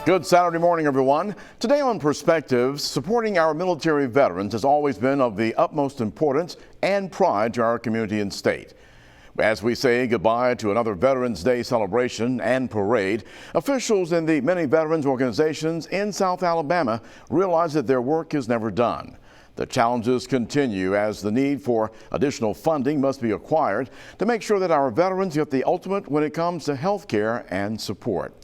Good Saturday morning, everyone. Today on Perspectives, supporting our military veterans has always been of the utmost importance and pride to our community and state. As we say goodbye to another Veterans Day celebration and parade, officials in the many veterans organizations in South Alabama realize that their work is never done. The challenges continue as the need for additional funding must be acquired to make sure that our veterans get the ultimate when it comes to health care and support.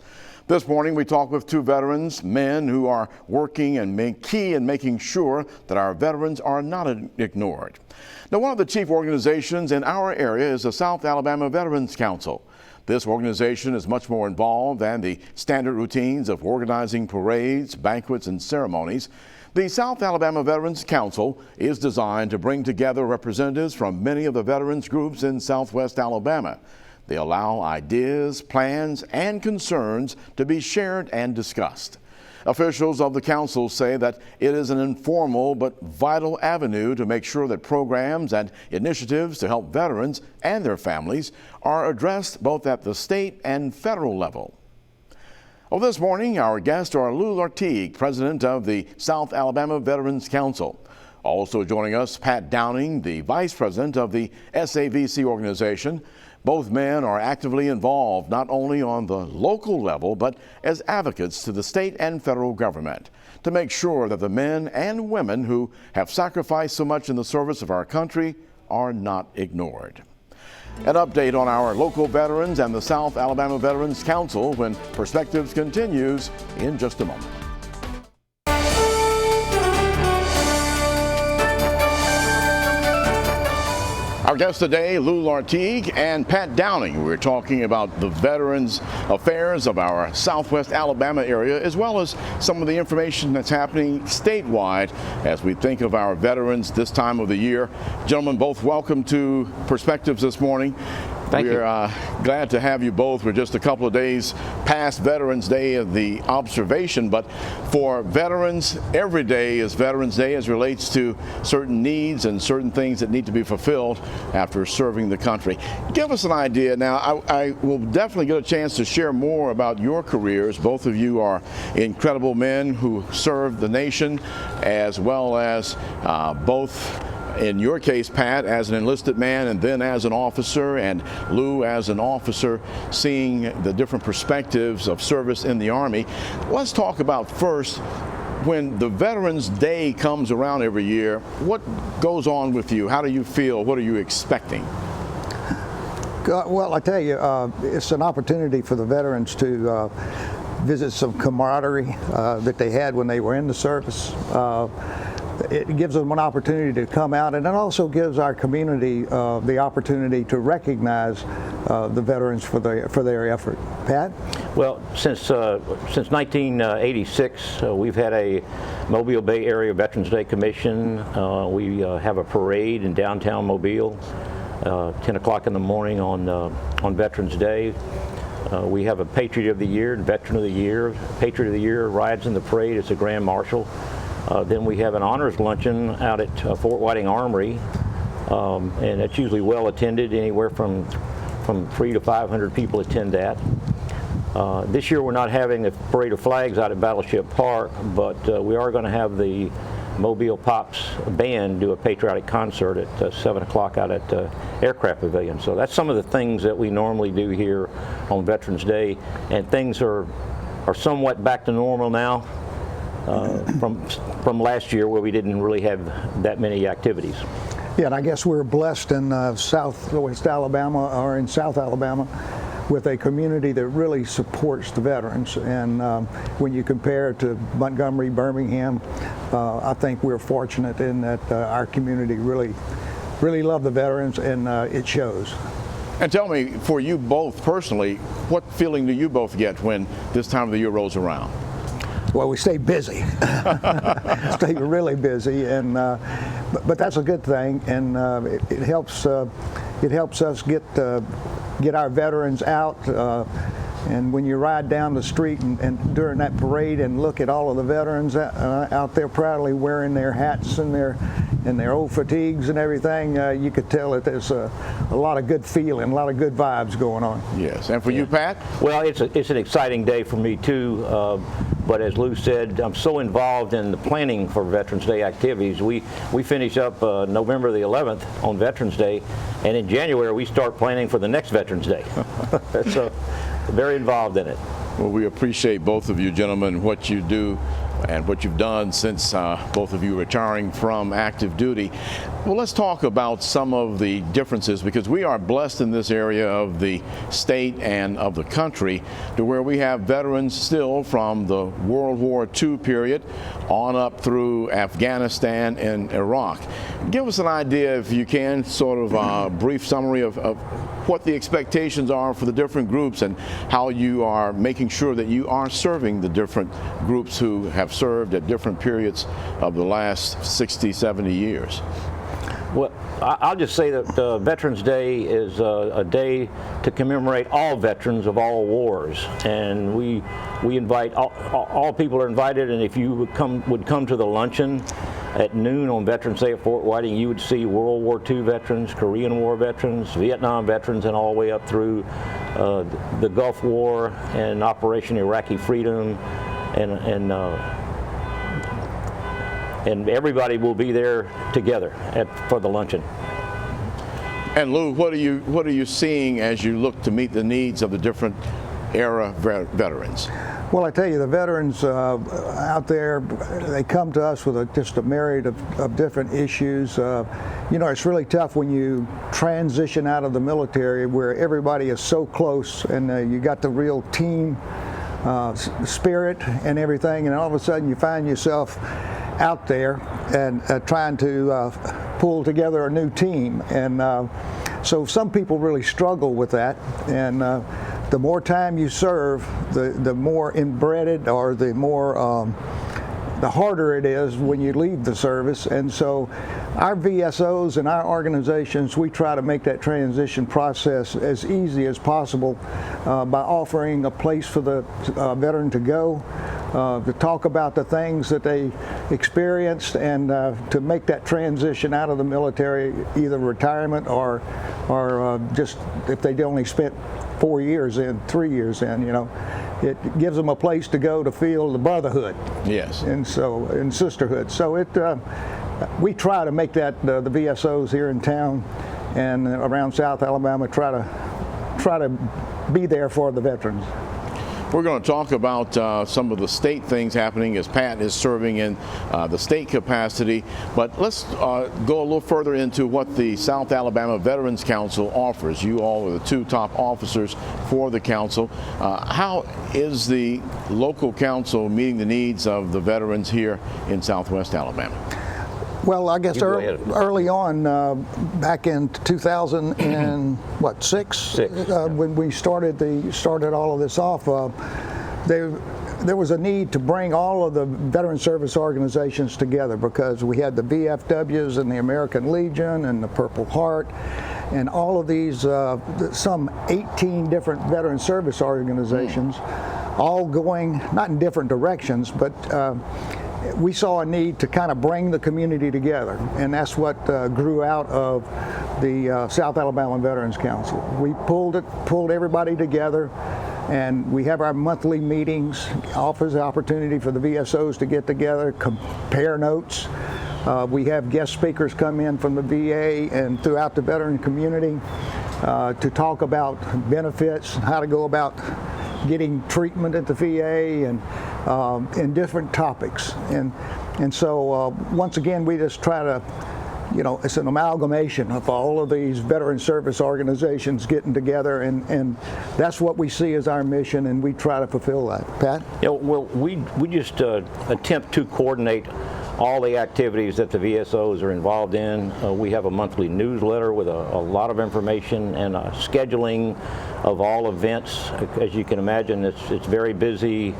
This morning, we talked with two veterans, men who are working and key in making sure that our veterans are not ignored. Now, one of the chief organizations in our area is the South Alabama Veterans Council. This organization is much more involved than the standard routines of organizing parades, banquets, and ceremonies. The South Alabama Veterans Council is designed to bring together representatives from many of the veterans groups in Southwest Alabama. They allow ideas, plans, and concerns to be shared and discussed. Officials of the council say that it is an informal but vital avenue to make sure that programs and initiatives to help veterans and their families are addressed both at the state and federal level. Well, this morning, our guests are Lou Lartigue, president of the South Alabama Veterans Council. Also joining us, Pat Downing, the vice president of the SAVC organization. Both men are actively involved not only on the local level, but as advocates to the state and federal government to make sure that the men and women who have sacrificed so much in the service of our country are not ignored. An update on our local veterans and the South Alabama Veterans Council when Perspectives continues in just a moment. Our guests today, Lou Lartigue and Pat Downing. We're talking about the veterans affairs of our Southwest Alabama area, as well as some of the information that's happening statewide as we think of our veterans this time of the year. Gentlemen, both welcome to Perspectives this morning. We're glad to have you both. We're just a couple of days past Veterans Day of the observation, but for veterans, every day is Veterans Day as relates to certain needs and certain things that need to be fulfilled after serving the country. Give us an idea. Now, I will definitely get a chance to share more about your careers. Both of you are incredible men who serve the nation, as well as both in your case, Pat, as an enlisted man and then as an officer, and Lou as an officer, seeing the different perspectives of service in the Army. Let's talk about first, when the Veterans Day comes around every year, what goes on with you? How do you feel? What are you expecting? Well, I tell you, it's an opportunity for the veterans to visit some camaraderie that they had when they were in the service. It gives them an opportunity to come out, and it also gives our community the opportunity to recognize the veterans for their effort. Pat? Well, since 1986, we've had a Mobile Bay Area Veterans Day Commission. We have a parade in downtown Mobile, 10 o'clock in the morning on Veterans Day. We have a Patriot of the Year and Veteran of the Year. Patriot of the Year rides in the parade as a Grand Marshal. Then we have an honors luncheon out at Fort Whiting Armory, and it's usually well attended. Anywhere from 300 to 500 people attend that. This year we're not having a parade of flags out at Battleship Park, but we are going to have the Mobile Pops band do a patriotic concert at 7 o'clock out at Aircraft Pavilion. So that's some of the things that we normally do here on Veterans Day, and things are somewhat back to normal now. From last year, where we didn't really have that many activities. Yeah, and I guess we're blessed in Southwest Alabama, or in South Alabama, with a community that really supports the veterans. And when you compare to Montgomery, Birmingham, I think we're fortunate in that our community really love the veterans, and it shows. And tell me, for you both personally, what feeling do you both get when this time of the year rolls around? Well, we stay busy, stay really busy, and but that's a good thing, and it helps us get our veterans out. And when you ride down the street and during that parade and look at all of the veterans out there proudly wearing their hats and their in their old fatigues and everything, you could tell that there's a lot of good feeling, a lot of good vibes going on. Yes, and for you, Pat? Well, it's an exciting day for me too, but as Lou said, I'm so involved in the planning for Veterans Day activities. We finish up November the 11th on Veterans Day, and in January we start planning for the next Veterans Day. So very involved in it. Well, we appreciate both of you gentlemen, what you do and what you've done since both of you retiring from active duty. Well, let's talk about some of the differences, because we are blessed in this area of the state and of the country to where we have veterans still from the World War II period on up through Afghanistan and Iraq. Give us an idea, if you can, sort of a brief summary of what the expectations are for the different groups and how you are making sure that you are serving the different groups who have served at different periods of the last 60, 70 years. Well, I'll just say that Veterans Day is a day to commemorate all veterans of all wars, and we invite all people are invited. And if you would come to the luncheon at noon on Veterans Day at Fort Whiting, you would see World War II veterans, Korean War veterans, Vietnam veterans, and all the way up through the Gulf War and Operation Iraqi Freedom, and everybody will be there together for the luncheon. And Lou, what are you seeing as you look to meet the needs of the different era veterans? Well, I tell you, the veterans out there, they come to us with just a myriad of different issues. You know, it's really tough when you transition out of the military where everybody is so close and you got the real team spirit and everything, and all of a sudden you find yourself out there and trying to pull together a new team. And so some people really struggle with that. And the more time you serve, the more inbred or the more the harder it is when you leave the service. And so our VSOs and our organizations, we try to make that transition process as easy as possible by offering a place for the veteran to go, to talk about the things that they experienced, and to make that transition out of the military, either retirement or just if they only spent 4 years in, 3 years in, you know. It gives them a place to go to feel the brotherhood. Yes. And so, and sisterhood. So we try to make that the VSOs here in town and around South Alabama try to be there for the veterans. We're going to talk about some of the state things happening as Pat is serving in the state capacity, but let's go a little further into what the South Alabama Veterans Council offers. You all are the two top officers for the council. How is the local council meeting the needs of the veterans here in Southwest Alabama? Well, I guess early on, back in 2006, when we started all of this off, there was a need to bring all of the veteran service organizations together, because we had the VFWs and the American Legion and the Purple Heart and all of these, some 18 different veteran service organizations, all going not in different directions, but we saw a need to kind of bring the community together, and that's what grew out of the South Alabama Veterans Council. We pulled everybody together, and we have our monthly meetings, offers the opportunity for the VSOs to get together, compare notes. We have guest speakers come in from the VA and throughout the veteran community to talk about benefits, how to go about getting treatment at the VA, and different topics. And so once again, we just try to, you know, it's an amalgamation of all of these veteran service organizations getting together, and that's what we see as our mission, and we try to fulfill that. Pat? Yeah, well, we just attempt to coordinate all the activities that the VSOs are involved in. We have a monthly newsletter with a lot of information and scheduling of all events. As you can imagine, it's very busy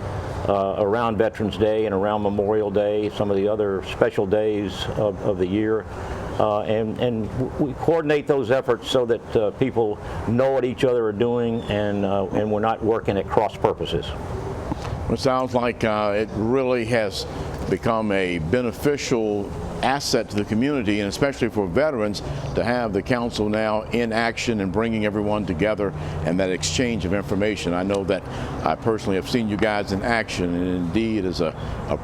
around Veterans Day and around Memorial Day, some of the other special days of the year. And we coordinate those efforts so that people know what each other are doing, and we're not working at cross purposes. It sounds like it really has become a beneficial asset to the community, and especially for veterans to have the council now in action and bringing everyone together and that exchange of information. I know that I personally have seen you guys in action, and indeed it is a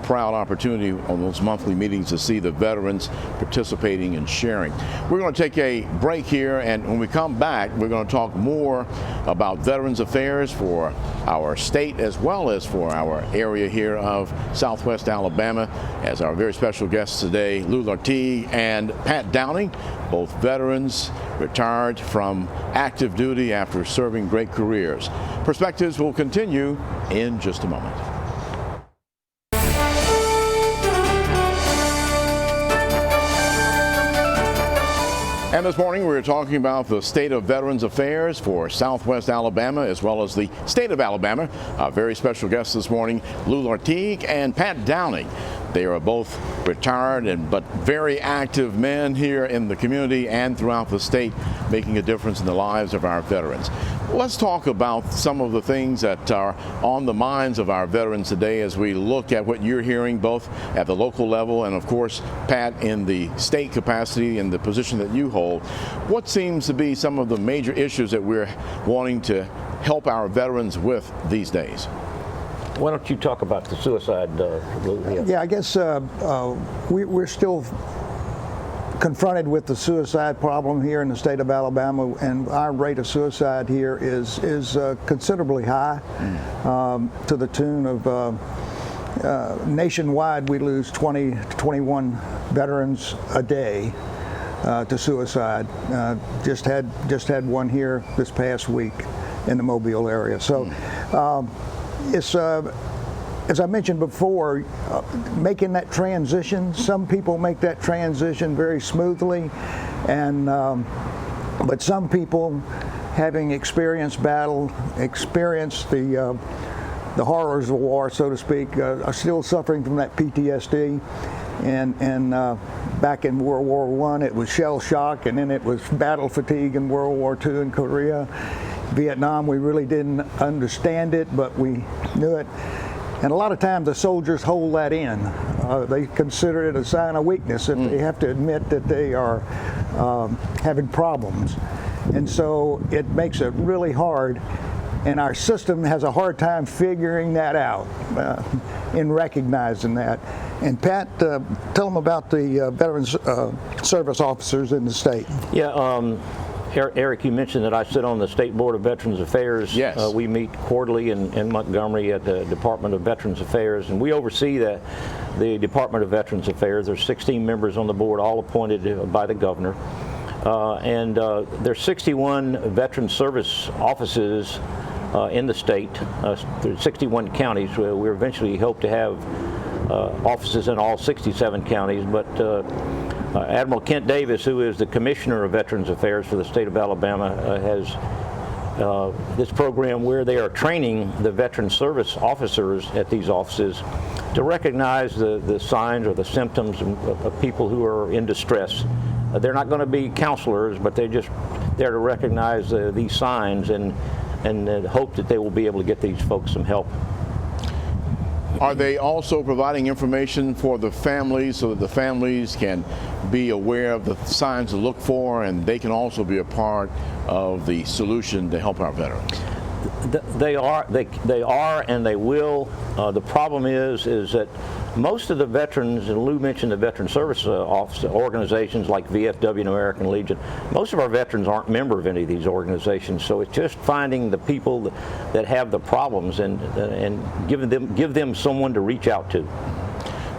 proud opportunity on those monthly meetings to see the veterans participating and sharing. We're going to take a break here, and when we come back, we're going to talk more about Veterans Affairs for our state as well as for our area here of Southwest Alabama, as our very special guests today, Lou Lartigue and Pat Downing, both veterans retired from active duty after serving great careers. Perspectives will continue in just a moment. And this morning we're talking about the state of Veterans Affairs for Southwest Alabama as well as the state of Alabama. Our very special guests this morning, Lou Lartigue and Pat Downing. They are both retired but very active men here in the community and throughout the state, making a difference in the lives of our veterans. Let's talk about some of the things that are on the minds of our veterans today as we look at what you're hearing both at the local level and, of course, Pat, in the state capacity and the position that you hold. What seems to be some of the major issues that we're wanting to help our veterans with these days? Why don't you talk about the suicide? Yeah, I guess we're still confronted with the suicide problem here in the state of Alabama, and our rate of suicide here is considerably high, to the tune of nationwide we lose 20 to 21 veterans a day to suicide. Just had one here this past week in the Mobile area. So it's as I mentioned before, making that transition. Some people make that transition very smoothly, and but some people, having experienced battle, experienced the horrors of war, so to speak, are still suffering from that PTSD. And back in World War I, it was shell shock, and then it was battle fatigue in World War II in Korea. Vietnam, we really didn't understand it, but we knew it. And a lot of times the soldiers hold that in. They consider it a sign of weakness if they have to admit that they are having problems. And so it makes it really hard, and our system has a hard time figuring that out, in recognizing that. And Pat, tell them about the Veterans Service officers in the state. Yeah. Eric, you mentioned that I sit on the State Board of Veterans Affairs. Yes. We meet quarterly in Montgomery at the Department of Veterans Affairs, and we oversee the Department of Veterans Affairs. There's 16 members on the board, all appointed by the governor. And there's 61 Veterans Service offices in the state. There's 61 counties. We eventually hope to have offices in all 67 counties, but Admiral Kent Davis, who is the Commissioner of Veterans Affairs for the state of Alabama, has this program where they are training the Veteran Service officers at these offices to recognize the signs or the symptoms of people who are in distress. They're not going to be counselors, but they're just there to recognize these signs and hope that they will be able to get these folks some help. Are they also providing information for the families so that the families can be aware of the signs to look for, and they can also be a part of the solution to help our veterans? They are, and they will. The problem is that most of the veterans, and Lou mentioned the Veteran Service organizations like VFW and American Legion, most of our veterans aren't members of any of these organizations, so it's just finding the people that have the problems and give them someone to reach out to.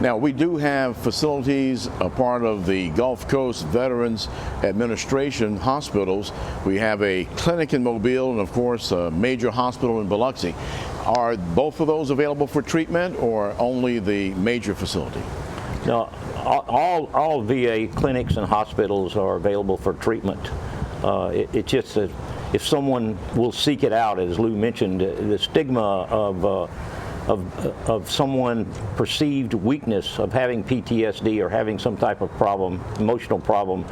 Now, we do have facilities, a part of the Gulf Coast Veterans Administration hospitals. We have a clinic in Mobile and, of course, a major hospital in Biloxi. Are both of those available for treatment, or only the major facility? No, all VA clinics and hospitals are available for treatment. It's just that if someone will seek it out, as Lou mentioned, the stigma of someone perceived weakness, of having PTSD or having some type of problem, emotional problem,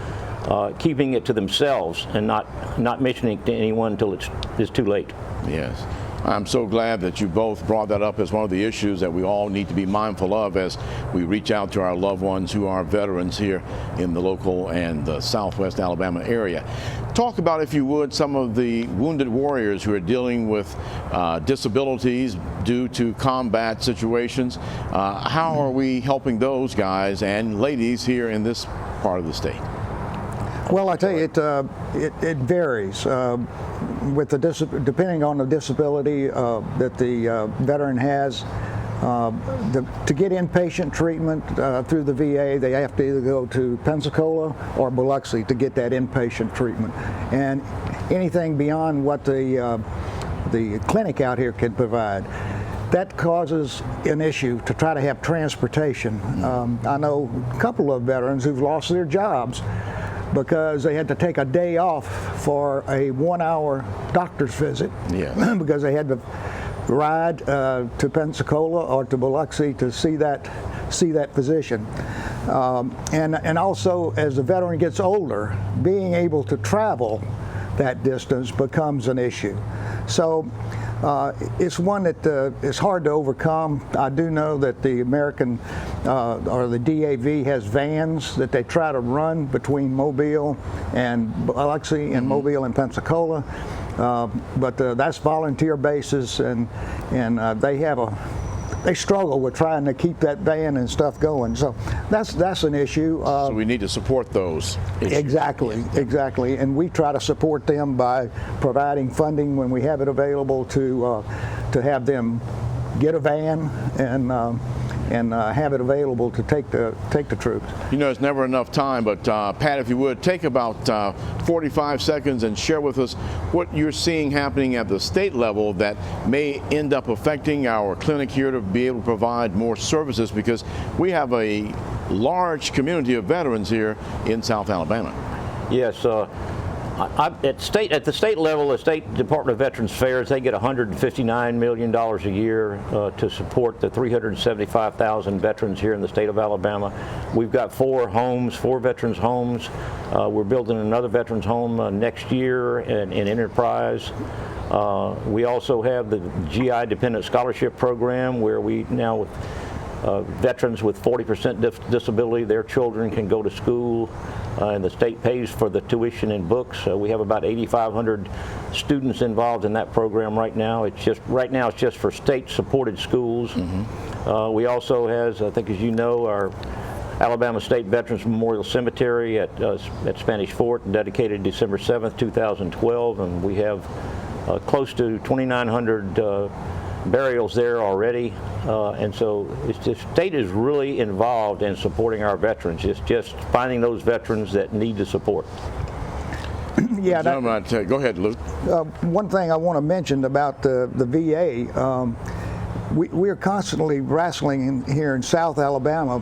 keeping it to themselves and not mentioning it to anyone until it's too late. Yes. I'm so glad that you both brought that up as one of the issues that we all need to be mindful of as we reach out to our loved ones who are veterans here in the local and the Southwest Alabama area. Talk about, if you would, some of the wounded warriors who are dealing with disabilities due to combat situations. How are we helping those guys and ladies here in this part of the state? Well, I tell you, it varies with depending on the disability that the veteran has. To get inpatient treatment through the VA, they have to either go to Pensacola or Biloxi to get that inpatient treatment. And anything beyond what the clinic out here can provide, that causes an issue to try to have transportation. I know a couple of veterans who've lost their jobs because they had to take a day off for a 1-hour doctor's visit. Yeah. Because they had to ride to Pensacola or to Biloxi to see that physician. And also, as the veteran gets older, being able to travel that distance becomes an issue. So it's one that is hard to overcome. I do know that the American or the DAV has vans that they try to run between Mobile and Biloxi and Mobile and Pensacola. But that's volunteer basis, and they struggle with trying to keep that van and stuff going. So that's an issue. So we need to support those issues. Exactly. And we try to support them by providing funding when we have it available to have them get a van and have it available to take the troops. You know, it's never enough time, but Pat, if you would, take about 45 seconds and share with us what you're seeing happening at the state level that may end up affecting our clinic here to be able to provide more services, because we have a large community of veterans here in South Alabama. Yes. At the state level, the State Department of Veterans Affairs, they get $159 million a year to support the 375,000 veterans here in the state of Alabama. We've got 4 veterans homes. We're building another veterans home next year in Enterprise. We also have the GI Dependent Scholarship Program, where we now veterans with 40% disability, their children can go to school, and the state pays for the tuition and books. We have about 8,500 students involved in that program right now. It's just for state-supported schools. We also has, I think as you know, our Alabama State Veterans Memorial Cemetery at Spanish Fort, dedicated December 7th, 2012, and we have close to 2,900 burials there already, and so the state is really involved in supporting our veterans. It's just finding those veterans that need the support. Yeah. Go ahead, Luke. One thing I want to mention about the VA, we are constantly wrestling here in South Alabama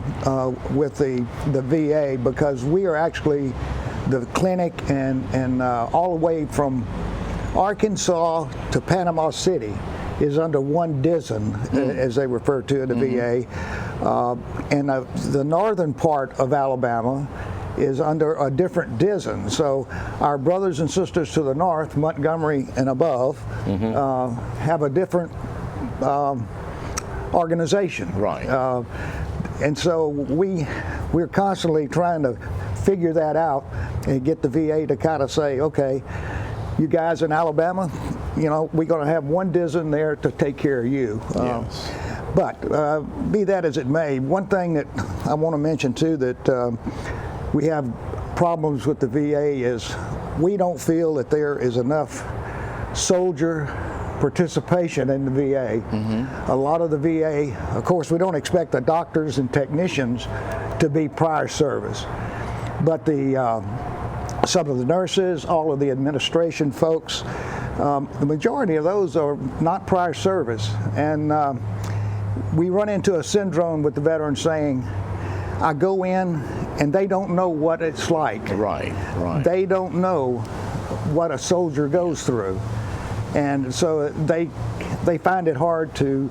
with the VA, because we are actually the clinic and all the way from Arkansas to Panama City is under one DISN, as they refer to it, the VA. And the northern part of Alabama is under a different DISN. So our brothers and sisters to the north, Montgomery and above, have a different organization. Right. And so we're constantly trying to figure that out and get the VA to kind of say, okay, you guys in Alabama, you know, we're going to have one DISN there to take care of you. Yes. But be that as it may, one thing that I want to mention too that we have problems with the VA is we don't feel that there is enough soldier participation in the VA. A lot of the VA, of course, we don't expect the doctors and technicians to be prior service, but some of the nurses, all of the administration folks, the majority of those are not prior service. And we run into a syndrome with the veterans saying, I go in and they don't know what it's like. Right. They don't know what a soldier goes through. And so they find it hard to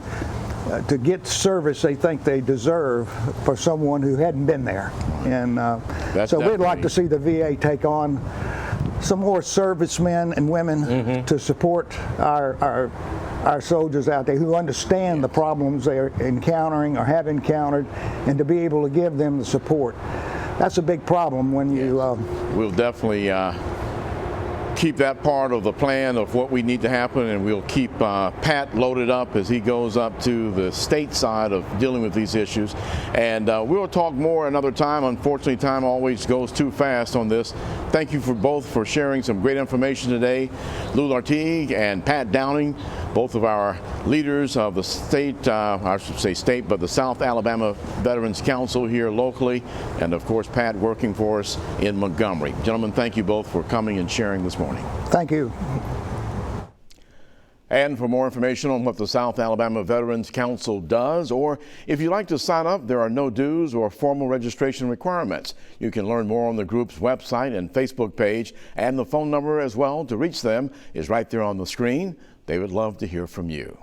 get service they think they deserve for someone who hadn't been there. And so we'd like to see the VA take on some more servicemen and women to support our soldiers out there who understand the problems they're encountering or have encountered, and to be able to give them the support. That's a big problem when you... We'll definitely keep that part of the plan of what we need to happen, and we'll keep Pat loaded up as he goes up to the state side of dealing with these issues. And we'll talk more another time. Unfortunately, time always goes too fast on this. Thank you for both for sharing some great information today. Lou Lartigue and Pat Downing, both of our leaders of the state, I should say state, but the South Alabama Veterans Council here locally, and of course Pat working for us in Montgomery. Gentlemen, thank you both for coming and sharing this morning. Thank you. And for more information on what the South Alabama Veterans Council does, or if you'd like to sign up, there are no dues or formal registration requirements. You can learn more on the group's website and Facebook page, and the phone number as well to reach them is right there on the screen. They would love to hear from you.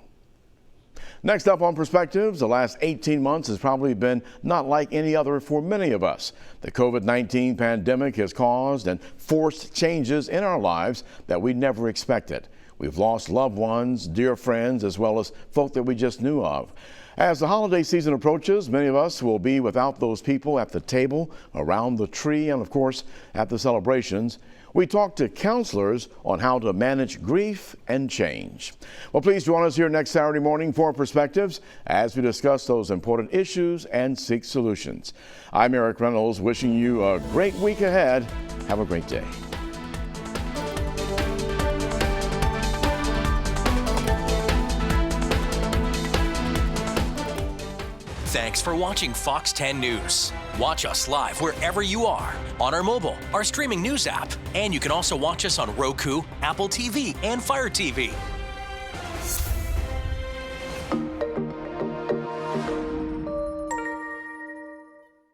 Next up on Perspectives, the last 18 months has probably been not like any other for many of us. The COVID-19 pandemic has caused and forced changes in our lives that we never expected. We've lost loved ones, dear friends, as well as folk that we just knew of. As the holiday season approaches, many of us will be without those people at the table, around the tree, and of course at the celebrations. We talk to counselors on how to manage grief and change. Well, please join us here next Saturday morning for Perspectives as we discuss those important issues and seek solutions. I'm Eric Reynolds, wishing you a great week ahead. Have a great day. Thanks for watching Fox 10 News. Watch us live wherever you are, on our mobile, our streaming news app, and you can also watch us on Roku, Apple TV, and Fire TV.